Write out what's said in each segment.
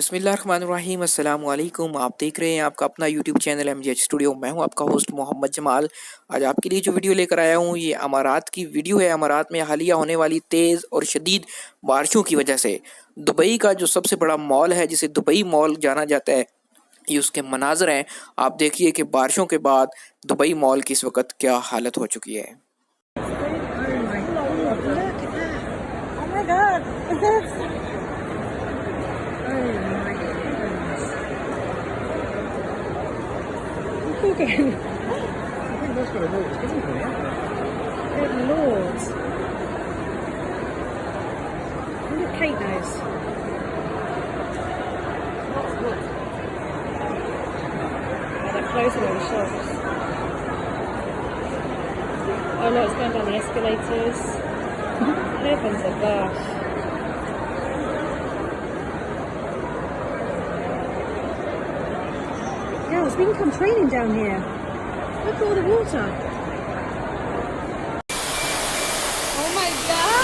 बिस्मिल्लाहिर्रहमानिर्रहीम अस्सलाम वालेकुम। आप देख रहे हैं आपका अपना यूट्यूब चैनल एमजेएच स्टूडियो। मैं हूं आपका होस्ट मोहम्मद जमाल। आज आपके लिए जो वीडियो लेकर आया हूं ये अमारात की वीडियो है। अमारात में हालिया होने वाली तेज़ और शदीद बारिशों की वजह से दुबई का जो सबसे बड़ा मॉल है, जिसे दुबई मॉल जाना जाता है, ये उसके मनाज़र हैं। आप देखिए कि बारिशों के बाद दुबई मॉल की इस वक्त क्या हालत हो चुकी है। Again. I think that's what it was, isn't it? Good lord. Look at Kate knows. Oh, they're closing all the shops. Oh no, it's going down the escalators. Heavens above. Girls, we can come training down here. Look at all the water. Oh my god!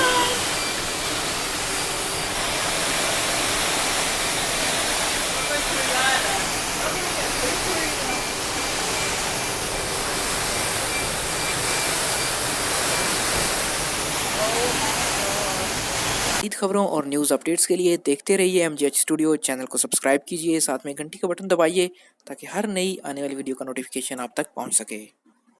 मज़ीद खबरों और news updates के लिए देखते रहिए एमजेएच studio. Channel को subscribe कीजिए, साथ में घंटी का बटन दबाइए ताकि हर नई आने वाली वीडियो का नोटिफिकेशन आप तक पहुंच सके।